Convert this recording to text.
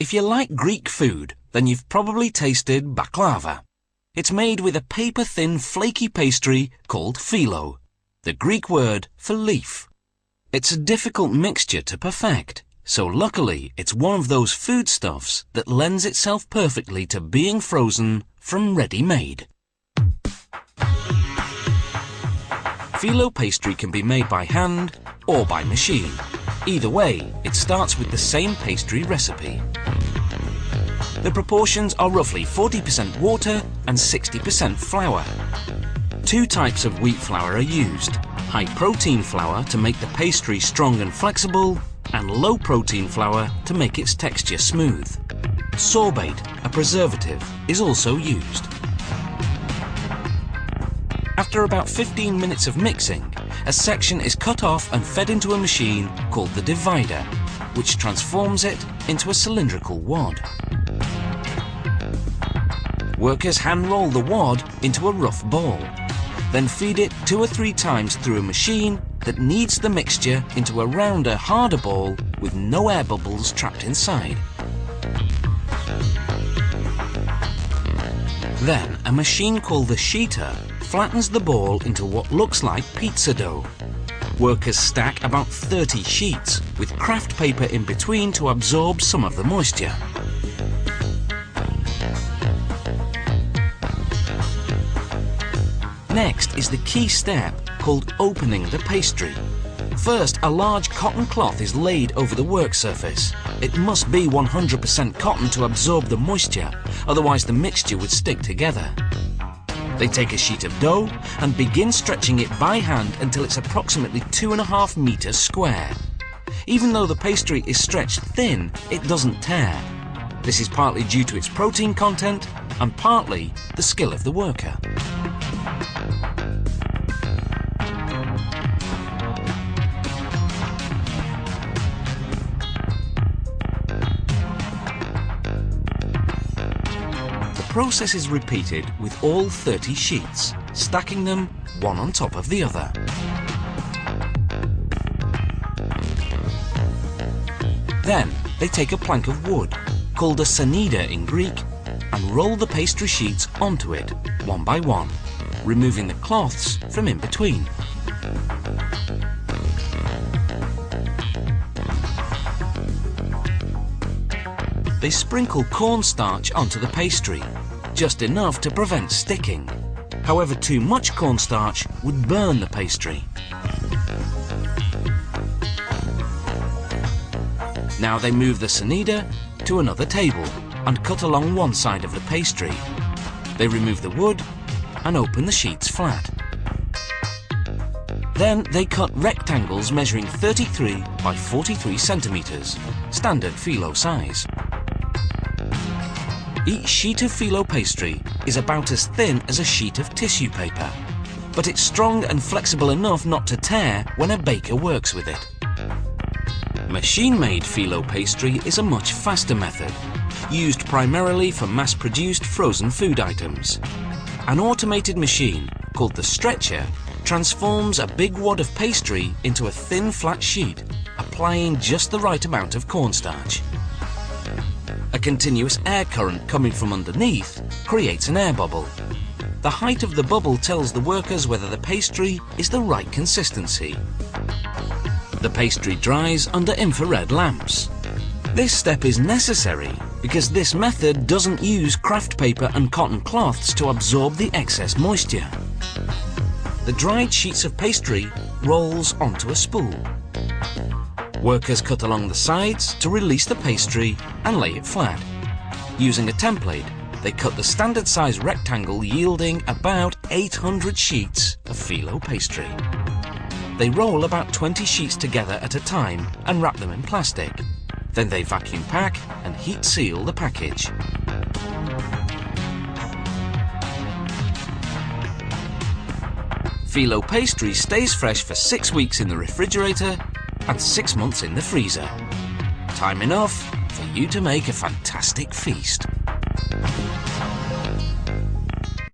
If you like Greek food, then you've probably tasted baklava. It's made with a paper-thin, flaky pastry called filo, the Greek word for leaf. It's a difficult mixture to perfect, so luckily it's one of those foodstuffs that lends itself perfectly to being frozen from ready-made. Filo pastry can be made by hand or by machine. Either way, it starts with the same pastry recipe. The proportions are roughly 40% water and 60% flour. Two types of wheat flour are used: high-protein flour to make the pastry strong and flexible, and low-protein flour to make its texture smooth. Sorbate, a preservative, is also used. After about 15 minutes of mixing, a section is cut off and fed into a machine called the divider, which transforms it into a cylindrical wad. Workers hand-roll the wad into a rough ball, then feed it 2 or 3 times through a machine that kneads the mixture into a rounder, harder ball with no air bubbles trapped inside. Then a machine called the sheeter flattens the ball into what looks like pizza dough. Workers stack about 30 sheets with craft paper in between to absorb some of the moisture. Next is the key step called opening the pastry. First, a large cotton cloth is laid over the work surface. It must be 100% cotton to absorb the moisture, otherwise the mixture would stick together. They take a sheet of dough and begin stretching it by hand until it's approximately 2.5 meters square. Even though the pastry is stretched thin, it doesn't tear. This is partly due to its protein content and partly the skill of the worker. The process is repeated with all 30 sheets, stacking them one on top of the other. Then they take a plank of wood, called a sanida in Greek, and roll the pastry sheets onto it, one by one, removing the cloths from in between. They sprinkle cornstarch onto the pastry, just enough to prevent sticking. However, too much cornstarch would burn the pastry. Now they move the sanida to another table and cut along one side of the pastry. They remove the wood and open the sheets flat. Then they cut rectangles measuring 33 by 43 centimeters, standard filo size. Each sheet of filo pastry is about as thin as a sheet of tissue paper, but it's strong and flexible enough not to tear when a baker works with it. Machine-made filo pastry is a much faster method, used primarily for mass-produced frozen food items. An automated machine, called the stretcher, transforms a big wad of pastry into a thin flat sheet, applying just the right amount of cornstarch. A continuous air current coming from underneath creates an air bubble. The height of the bubble tells the workers whether the pastry is the right consistency. The pastry dries under infrared lamps. This step is necessary because this method doesn't use craft paper and cotton cloths to absorb the excess moisture. The dried sheets of pastry rolls onto a spool. Workers cut along the sides to release the pastry and lay it flat. Using a template, they cut the standard size rectangle, yielding about 800 sheets of filo pastry. They roll about 20 sheets together at a time and wrap them in plastic. Then they vacuum pack and heat seal the package. Filo pastry stays fresh for 6 weeks in the refrigerator and 6 months in the freezer. Time enough for you to make a fantastic feast.